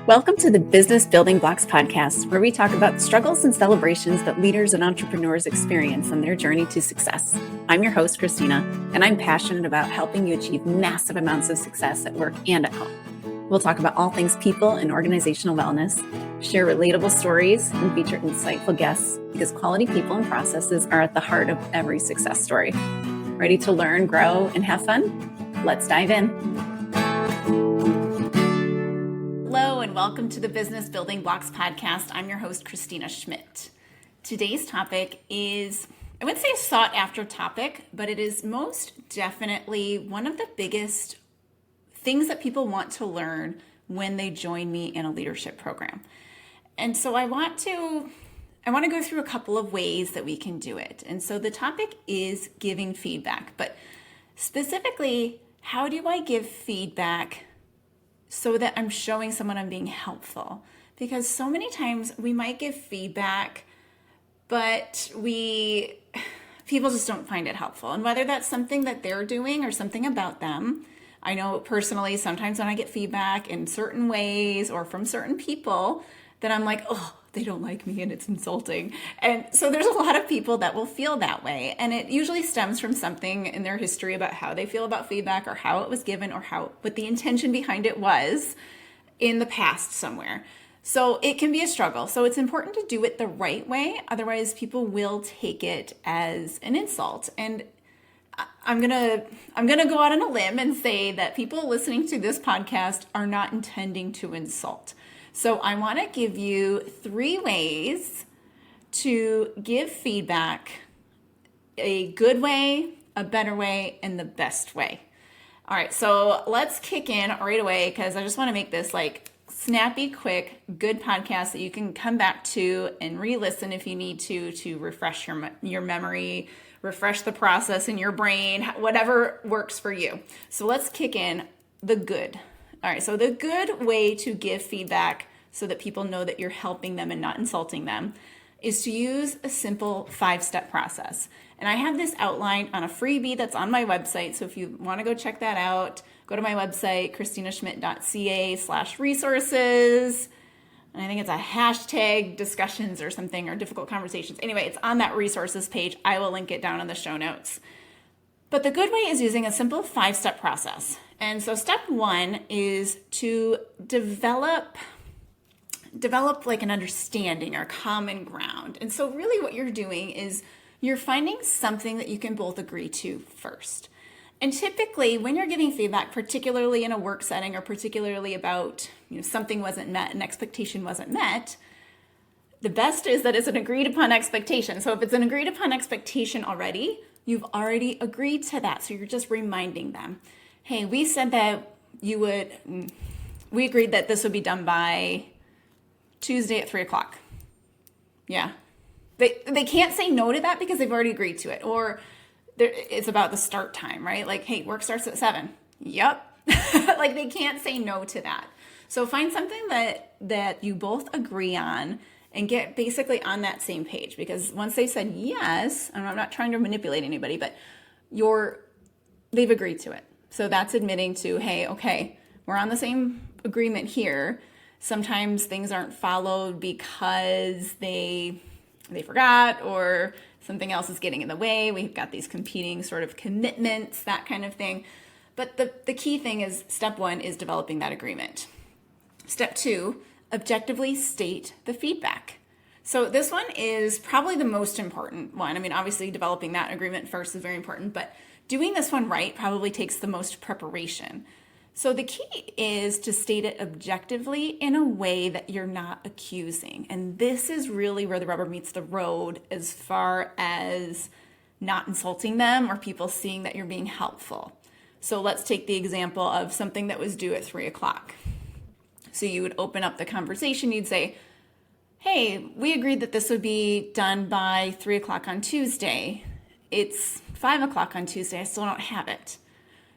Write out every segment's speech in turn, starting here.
Welcome to the Business Building Blocks podcast, where we talk about struggles and celebrations that leaders and entrepreneurs experience on their journey to success. I'm your host, Christina, and I'm passionate about helping you achieve massive amounts of success at work and at home. We'll talk about all things people and organizational wellness, share relatable stories, and feature insightful guests because quality people and processes are at the heart of every success story. Ready to learn, grow, and have fun? Let's dive in. Hello, and welcome to the Business Building Blocks podcast. I'm your host, Christina Schmidt. Today's topic is, I wouldn't say a sought after topic, but it is most definitely one of the biggest things that people want to learn when they join me in a leadership program. And so I want to go through a couple of ways that we can do it. And so the topic is giving feedback, but specifically, how do I give feedback so that I'm showing someone I'm being helpful? Because so many times we might give feedback, but people just don't find it helpful. And whether that's something that they're doing or something about them, I know personally, sometimes when I get feedback in certain ways or from certain people, that I'm like, oh, they don't like me and it's insulting. And so there's a lot of people that will feel that way. And it usually stems from something in their history about how they feel about feedback or how it was given or what the intention behind it was in the past somewhere. So it can be a struggle. So it's important to do it the right way. Otherwise, people will take it as an insult. And I'm gonna go out on a limb and say that people listening to this podcast are not intending to insult. So I want to give you 3 ways to give feedback: a good way, a better way, and the best way. All right, so let's kick in right away because I just want to make this like snappy, quick, good podcast that you can come back to and re-listen if you need to refresh your memory, refresh the process in your brain, whatever works for you. So let's kick in the good. All right, so the good way to give feedback so that people know that you're helping them and not insulting them is to use a simple 5-step process. And I have this outlined on a freebie that's on my website. So if you want to go check that out, go to my website, christinaschmidt.ca/resources. And I think it's a hashtag discussions or something, or difficult conversations. Anyway, it's on that resources page. I will link it down in the show notes. But the good way is using a simple 5-step process. And so step 1 is to develop like an understanding or common ground. And so really what you're doing is you're finding something that you can both agree to first. And typically when you're giving feedback, particularly in a work setting or particularly about something wasn't met, an expectation wasn't met, the best is that it's an agreed upon expectation. So if it's an agreed upon expectation already, you've already agreed to that. So you're just reminding them, hey, we said that we agreed that this would be done by Tuesday at 3:00. Yeah. They can't say no to that because they've already agreed to it. Or it's about the start time, right? Like, hey, work starts at 7. Yep. Like they can't say no to that. So find something that you both agree on and get basically on that same page, because once they said yes, and I'm not trying to manipulate anybody, but they've agreed to it. So that's admitting to, hey, okay, we're on the same agreement here. Sometimes things aren't followed because they forgot or something else is getting in the way. We've got these competing sort of commitments, that kind of thing. But the key thing is step 1 is developing that agreement. Step 2, objectively state the feedback. So this one is probably the most important one. I mean, obviously developing that agreement first is very important, but doing this one right probably takes the most preparation. So the key is to state it objectively in a way that you're not accusing. And this is really where the rubber meets the road as far as not insulting them or people seeing that you're being helpful. So let's take the example of something that was due at 3:00. So you would open up the conversation. You'd say, hey, we agreed that this would be done by 3:00 on Tuesday. It's 5:00 on Tuesday. I still don't have it.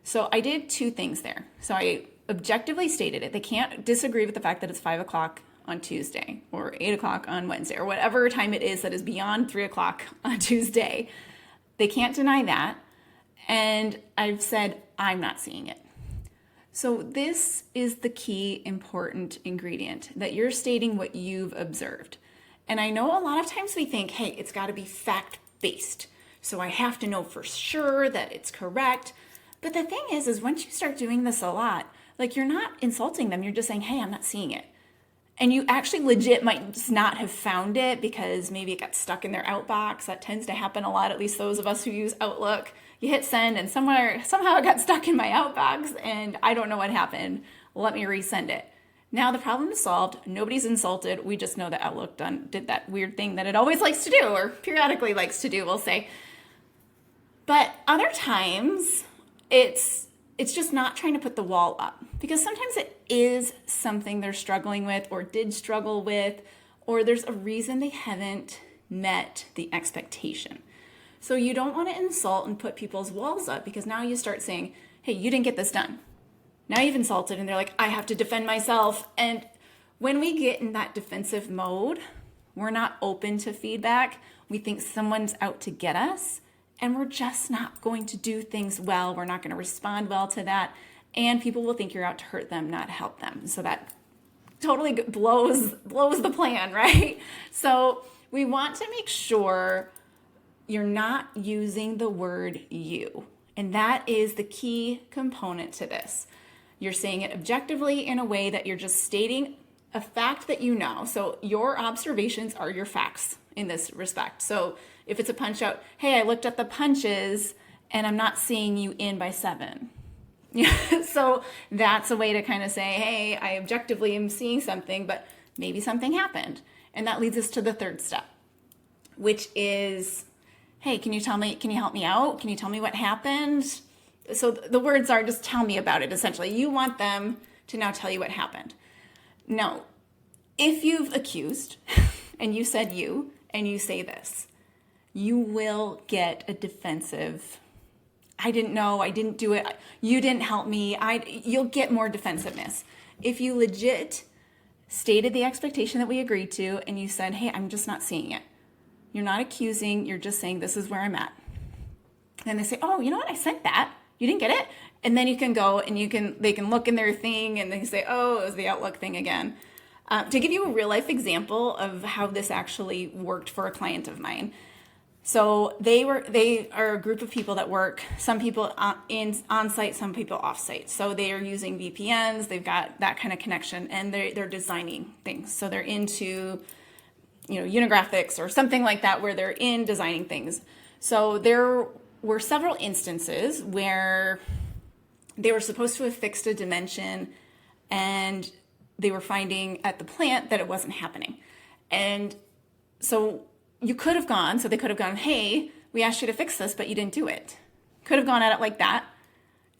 So I did 2 things there. So I objectively stated it. They can't disagree with the fact that it's 5:00 on Tuesday or 8:00 on Wednesday or whatever time it is that is beyond 3:00 on Tuesday. They can't deny that. And I've said, I'm not seeing it. So this is the key important ingredient, that you're stating what you've observed. And I know a lot of times we think, hey, it's got to be fact-based. So I have to know for sure that it's correct. But the thing is once you start doing this a lot, like, you're not insulting them. You're just saying, hey, I'm not seeing it. And you actually legit might just not have found it because maybe it got stuck in their outbox. That tends to happen a lot, at least those of us who use Outlook. You hit send and somehow it got stuck in my outbox and I don't know what happened. Let me resend it. Now the problem is solved. Nobody's insulted. We just know that Outlook did that weird thing that it always likes to do, or periodically likes to do, we'll say. But other times it's just not trying to put the wall up, because sometimes it is something they're struggling with or did struggle with, or there's a reason they haven't met the expectation. So you don't want to insult and put people's walls up, because now you start saying, hey, you didn't get this done. Now you've insulted, and they're like, I have to defend myself. And when we get in that defensive mode, we're not open to feedback. We think someone's out to get us, and we're just not going to do things well. We're not going to respond well to that. And people will think you're out to hurt them, not help them. So that totally blows the plan, right? So we want to make sure you're not using the word you. And that is the key component to this. You're saying it objectively in a way that you're just stating a fact that you know. So your observations are your facts in this respect. So if it's a punch out, hey, I looked at the punches and I'm not seeing you in by 7. So that's a way to kind of say, hey, I objectively am seeing something, but maybe something happened. And that leads us to the third step, which is, hey, can you help me out? Can you tell me what happened? So the words are, just tell me about it, essentially. You want them to now tell you what happened. Now, if you've accused and you said you, and you say this, you will get a defensive, I didn't know, I didn't do it, you didn't help me, you'll get more defensiveness. If you legit stated the expectation that we agreed to and you said, hey, I'm just not seeing it. You're not accusing, you're just saying this is where I'm at. And they say, oh, you know what, I sent that. You didn't get it? And then you can go and they can look in their thing and they say, oh, it was the Outlook thing again. To give you a real life example of how this actually worked for a client of mine. So they are a group of people that work, some people on site, some people off site. So they are using VPNs, they've got that kind of connection, and they're designing things. So they're into, Unigraphics or something like that, where they're in designing things. So there were several instances where they were supposed to have fixed a dimension and they were finding at the plant that it wasn't happening. And so they could have gone, hey, we asked you to fix this, but you didn't do it. Could have gone at it like that,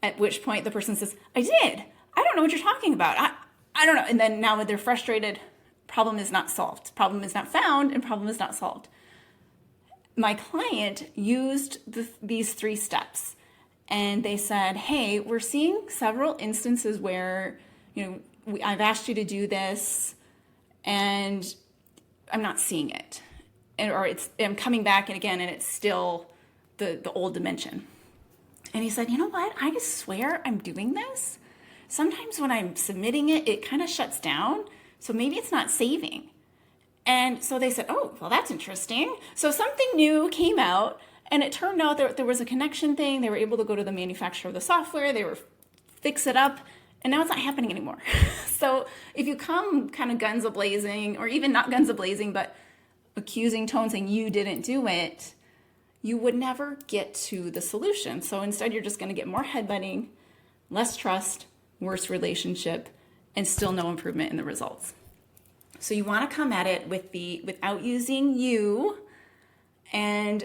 at which point the person says, I did. I don't know what you're talking about. I don't know. And then now they're frustrated. Problem is not solved. Problem is not found, and problem is not solved. My client used these 3 steps, and they said, hey, we're seeing several instances where, I've asked you to do this, and I'm not seeing it. I'm coming back and again, and it's still the old dimension. And he said, you know what? I just swear I'm doing this. Sometimes when I'm submitting it, it kind of shuts down. So maybe it's not saving. And so they said, oh, well, that's interesting. So something new came out, and it turned out that there was a connection thing. They were able to go to the manufacturer of the software. They were fix it up, and now it's not happening anymore. So if you come kind of guns a-blazing, or even not guns a-blazing, but accusing tone saying you didn't do it, you would never get to the solution. So instead, you're just going to get more headbutting, less trust, worse relationship, and still no improvement in the results. So you want to come at it without using you, and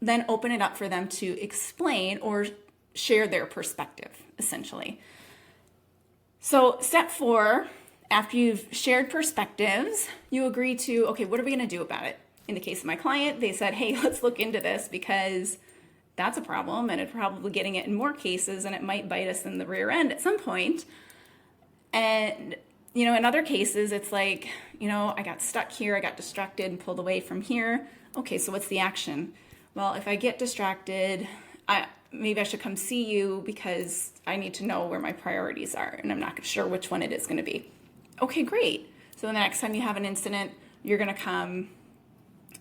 then open it up for them to explain or share their perspective, essentially. So step 4, after you've shared perspectives, you agree to, okay, what are we going to do about it? In the case of my client, they said, hey, let's look into this because that's a problem, and it's probably getting it in more cases, and it might bite us in the rear end at some point. And, in other cases, it's like, I got stuck here, I got distracted and pulled away from here. Okay, so what's the action? Well, if I get distracted, maybe I should come see you because I need to know where my priorities are and I'm not sure which one it is going to be. Okay, great. So the next time you have an incident, you're going to come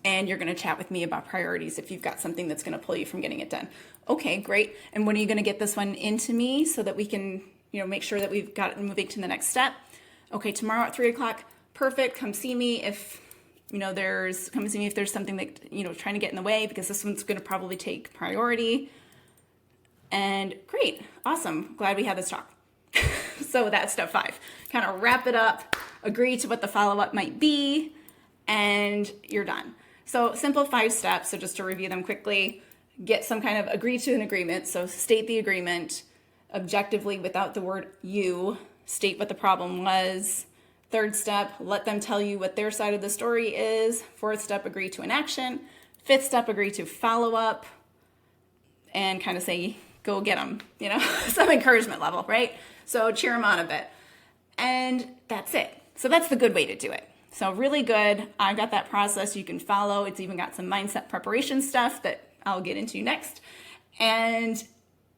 and you're going to chat with me about priorities if you've got something that's going to pull you from getting it done. Okay, great. And when are you going to get this one into me so that we can, make sure that we've got it moving to the next step? Okay, tomorrow at 3:00. Perfect. Come see me if there's something that, trying to get in the way, because this one's going to probably take priority. And great. Awesome. Glad we had this talk. So that's step 5. Kind of wrap it up, agree to what the follow-up might be, and you're done. So simple 5 steps. So just to review them quickly, get some kind of agree to an agreement. So state the agreement objectively without the word you. State what the problem was. 3rd step, let them tell you what their side of the story is. 4th step, agree to an action. 5th step, agree to follow up and kind of say, go get them, some encouragement level, right? So cheer them on a bit. And that's it. So that's the good way to do it. So really good. I've got that process you can follow. It's even got some mindset preparation stuff that I'll get into next. And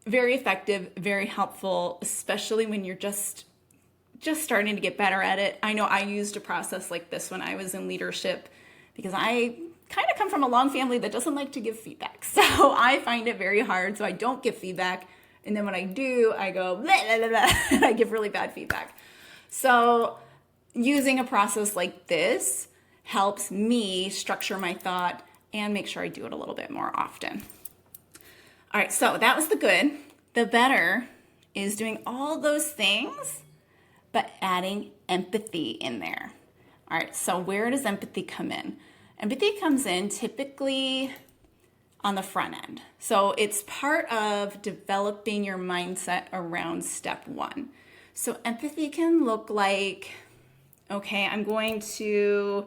very effective, very helpful, especially when you're just starting to get better at it. I know I used a process like this when I was in leadership because I kind of come from a long family that doesn't like to give feedback. So I find it very hard. So I don't give feedback. And then when I do, I go, blah, blah, blah, blah, and I give really bad feedback. So using a process like this helps me structure my thought and make sure I do it a little bit more often. All right, so that was the good. The better is doing all those things, but adding empathy in there. All right, so where does empathy come in? Empathy comes in typically on the front end. So it's part of developing your mindset around step 1. So empathy can look like, okay, I'm going to,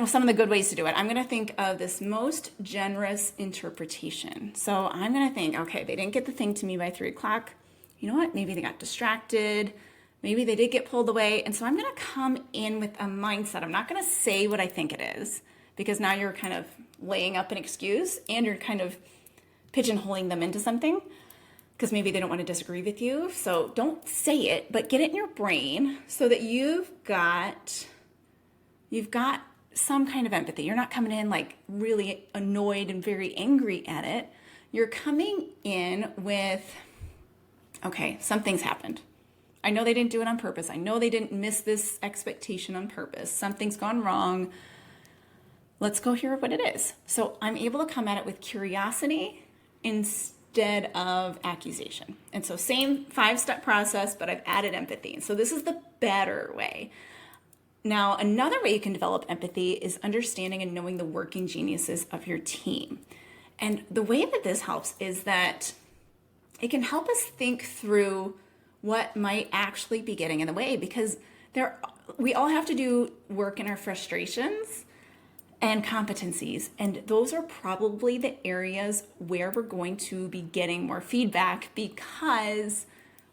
some of the good ways to do it. I'm going to think of this most generous interpretation. So I'm going to think, okay, they didn't get the thing to me by 3:00. You know what? Maybe they got distracted. Maybe they did get pulled away. And so I'm going to come in with a mindset. I'm not going to say what I think it is, because now you're kind of laying up an excuse and you're kind of pigeonholing them into something because maybe they don't want to disagree with you. So don't say it, but get it in your brain so that you've got some kind of empathy. You're not coming in like really annoyed and very angry at it. You're coming in with, okay, something's happened. I know they didn't do it on purpose. I know they didn't miss this expectation on purpose. Something's gone wrong. Let's go hear what it is. So I'm able to come at it with curiosity instead of accusation. And so same 5-step process, but I've added empathy. And so this is the better way. Now, another way you can develop empathy is understanding and knowing the working geniuses of your team. And the way that this helps is that it can help us think through what might actually be getting in the way, because we all have to do work in our frustrations and competencies. And those are probably the areas where we're going to be getting more feedback because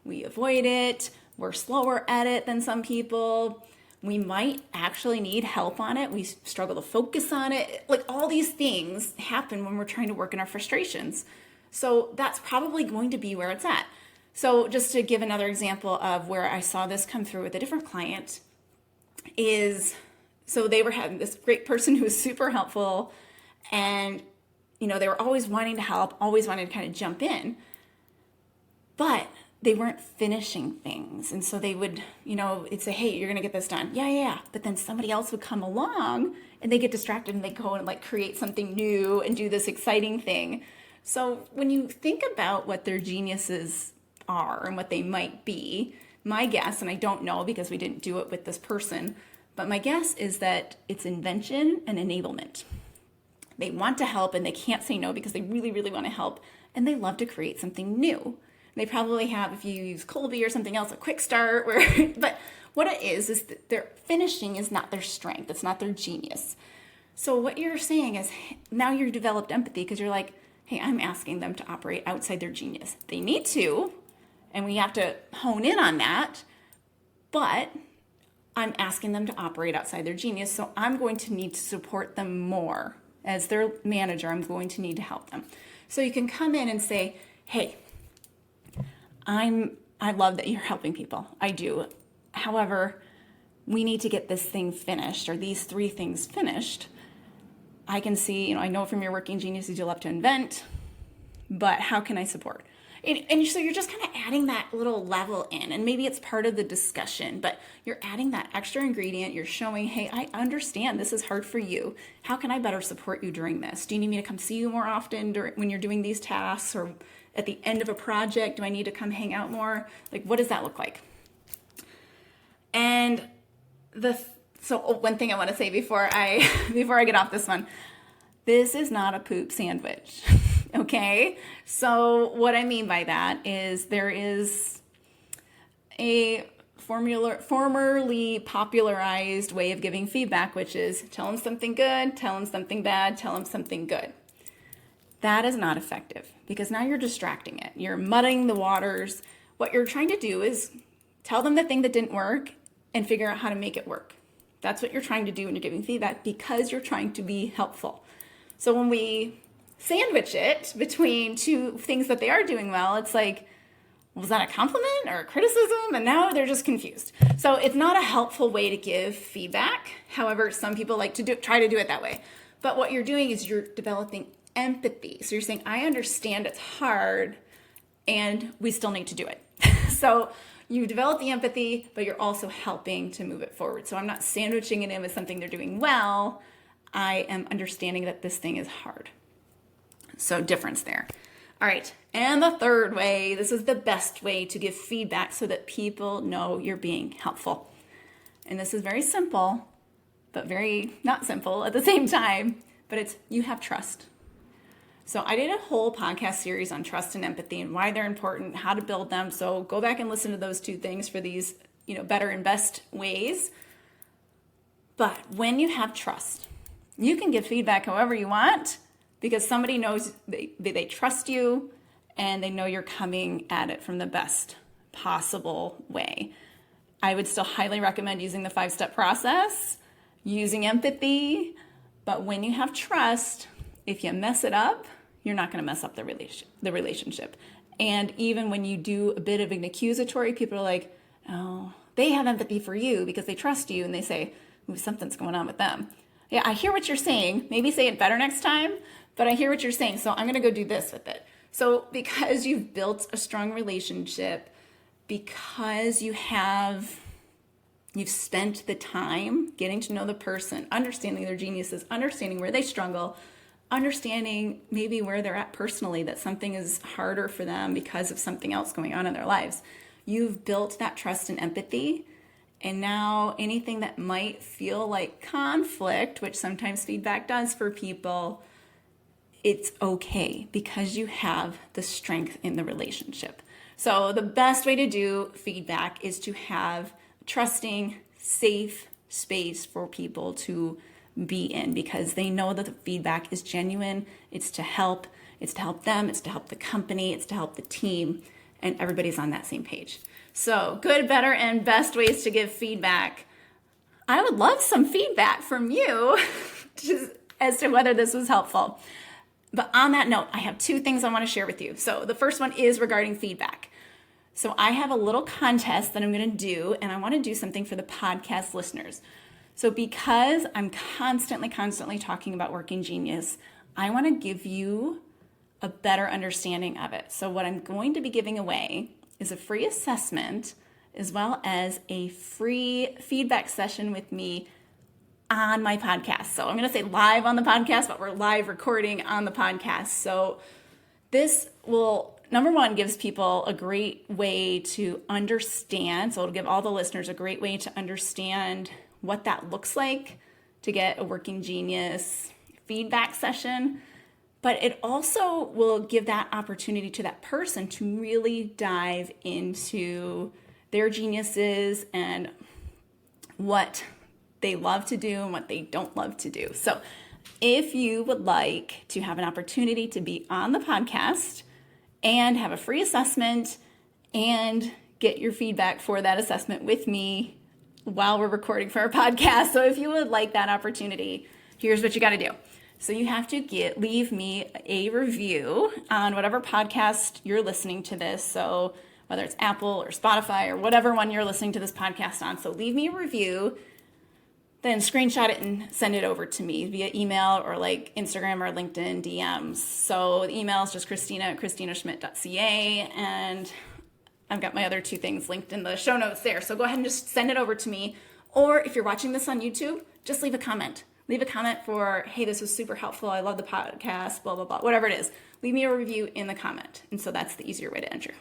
we avoid it. We're slower at it than some people. We might actually need help on it. We struggle to focus on it. Like all these things happen when we're trying to work in our frustrations. So that's probably going to be where it's at. So just to give another example of where I saw this come through with a different client is, so they were having this great person who was super helpful and, they were always wanting to help, always wanting to kind of jump in, but they weren't finishing things. And so they would, it'd say, hey, you're going to get this done. Yeah. But then somebody else would come along and they get distracted and they go and like create something new and do this exciting thing. So when you think about what their geniuses are and what they might be, my guess, and I don't know because we didn't do it with this person, but my guess is that it's invention and enablement. They want to help and they can't say no because they really, really want to help, and they love to create something new. They probably have, if you use Kolbe or something else, a quick start but what it is that their finishing is not their strength. It's not their genius. So what you're saying is now you've developed empathy because you're like, hey, I'm asking them to operate outside their genius. They need to, and we have to hone in on that, but I'm asking them to operate outside their genius, so I'm going to need to support them more. As their manager, I'm going to need to help them. So you can come in and say, hey, I love that you're helping people. I do. However, we need to get this thing finished, or these 3 things finished. I can see, I know from your Working Geniuses you love to invent, but how can I support? And so you're just kind of adding that little level in, and maybe it's part of the discussion, but you're adding that extra ingredient. You're showing, hey, I understand this is hard for you. How can I better support you during this? Do you need me to come see you more often when you're doing these tasks, or at the end of a project? Do I need to come hang out more? Like, what does that look like? And one thing I want to say before I get off this one, this is not a poop sandwich. Okay, so what I mean by that is there is a formerly popularized way of giving feedback, which is tell them something good, tell them something bad, tell them something good. That is not effective because now you're distracting it. You're muddying the waters. What you're trying to do is tell them the thing that didn't work and figure out how to make it work. That's what you're trying to do when you're giving feedback because you're trying to be helpful. So when we sandwich it between 2 things that they are doing well, it's like, was that a compliment or a criticism? And now they're just confused. So it's not a helpful way to give feedback. However, some people like to try to do it that way. But what you're doing is you're developing empathy. So you're saying, I understand it's hard and we still need to do it. So you develop the empathy, but you're also helping to move it forward. So I'm not sandwiching it in with something they're doing well. I am understanding that this thing is hard. So difference there. All right. And the third way, this is the best way to give feedback so that people know you're being helpful. And this is very simple, but very not simple at the same time, but it's you have trust. So I did a whole podcast series on trust and empathy and why they're important, how to build them. So go back and listen to those 2 things for these, better and best ways. But when you have trust, you can give feedback however you want because somebody knows they trust you and they know you're coming at it from the best possible way. I would still highly recommend using the 5-step process, using empathy, but when you have trust, if you mess it up, you're not going to mess up the relationship. And even when you do a bit of an accusatory, people are like, oh, they have empathy for you because they trust you and they say, ooh, something's going on with them. Yeah, I hear what you're saying. Maybe say it better next time, but I hear what you're saying, so I'm going to go do this with it. So because you've built a strong relationship, because you've spent the time getting to know the person, understanding their geniuses, understanding where they struggle, understanding maybe where they're at personally, that something is harder for them because of something else going on in their lives. You've built that trust and empathy. And now anything that might feel like conflict, which sometimes feedback does for people, it's okay because you have the strength in the relationship. So the best way to do feedback is to have a trusting, safe space for people to be in because they know that the feedback is genuine. It's to help them, it's to help the company, it's to help the team, and everybody's on that same page. So good, better, and best ways to give feedback. I would love some feedback from you as to whether this was helpful. But on that note, I have 2 things I want to share with you. So the first one is regarding feedback. So I have a little contest that I'm going to do, and I want to do something for the podcast listeners. So because I'm constantly talking about Working Genius, I want to give you a better understanding of it. So what I'm going to be giving away is a free assessment as well as a free feedback session with me on my podcast. So I'm going to say live on the podcast, but we're live recording on the podcast. So this will, number one, gives people a great way to understand. So it'll give all the listeners a great way to understand what that looks like to get a Working Genius feedback session. But it also will give that opportunity to that person to really dive into their geniuses and what they love to do and what they don't love to do. So if you would like to have an opportunity to be on the podcast and have a free assessment and get your feedback for that assessment with me while we're recording for our podcast. So if you would like that opportunity, here's what you got to do. So you have to leave me a review on whatever podcast you're listening to this. So whether it's Apple or Spotify or whatever one you're listening to this podcast on. So leave me a review, then screenshot it and send it over to me via email or like Instagram or LinkedIn DMs. So the email is just Christina@ChristinaSchmidt.ca, and I've got my other two things linked in the show notes there. So go ahead and just send it over to me. Or if you're watching this on YouTube, just leave a comment. Leave a comment for, hey, this was super helpful. I love the podcast, blah, blah, blah, whatever it is. Leave me a review in the comment. And so that's the easier way to enter.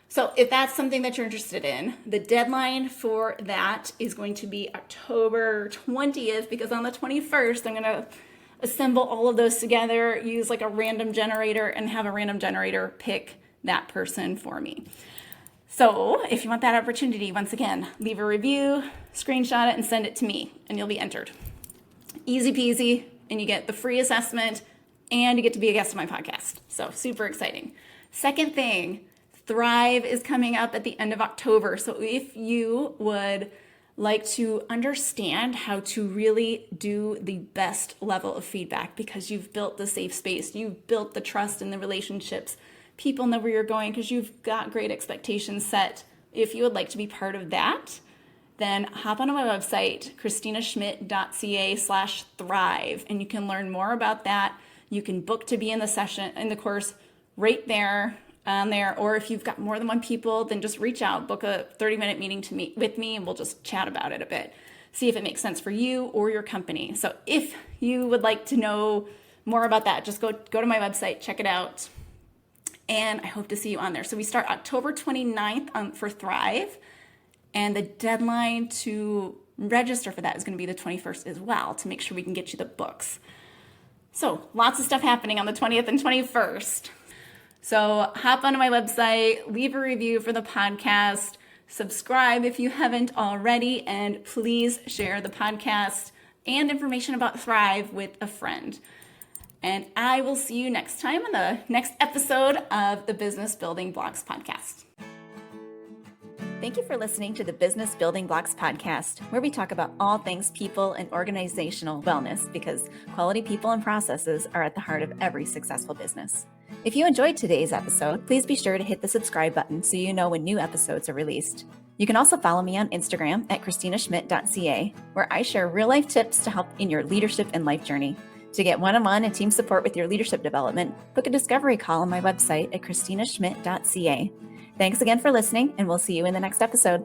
So if that's something that you're interested in, the deadline for that is going to be October 20th, because on the 21st, I'm going to assemble all of those together, use like a random generator, and have a random generator pick that person for me. So if you want that opportunity, once again, leave a review, screenshot it, and send it to me, and you'll be entered. Easy peasy, and you get the free assessment, and you get to be a guest on my podcast. So super exciting. Second thing, Thrive is coming up at the end of October. So if you would like to understand how to really do the best level of feedback, because you've built the safe space, you've built the trust in the relationships, people know where you're going because you've got great expectations set. If you would like to be part of that, then hop onto my website, ChristinaSchmidt.ca/thrive, and you can learn more about that. You can book to be in the course right there on there. Or if you've got more than one people, then just reach out, book a 30-minute meeting with me, and we'll just chat about it a bit. See if it makes sense for you or your company. So if you would like to know more about that, just go to my website, check it out. And I hope to see you on there. So we start October 29th for Thrive. And the deadline to register for that is going to be the 21st as well, to make sure we can get you the books. So lots of stuff happening on the 20th and 21st. So hop onto my website, leave a review for the podcast, subscribe if you haven't already, and please share the podcast and information about Thrive with a friend. And I will see you next time on the next episode of the Business Building Blocks podcast. Thank you for listening to the Business Building Blocks podcast, where we talk about all things people and organizational wellness, because quality people and processes are at the heart of every successful business. If you enjoyed today's episode, please be sure to hit the subscribe button so you know when new episodes are released. You can also follow me on Instagram at ChristinaSchmidt.ca, where I share real-life tips to help in your leadership and life journey. To get one-on-one and team support with your leadership development, book a discovery call on my website at ChristinaSchmidt.ca. Thanks again for listening, and we'll see you in the next episode.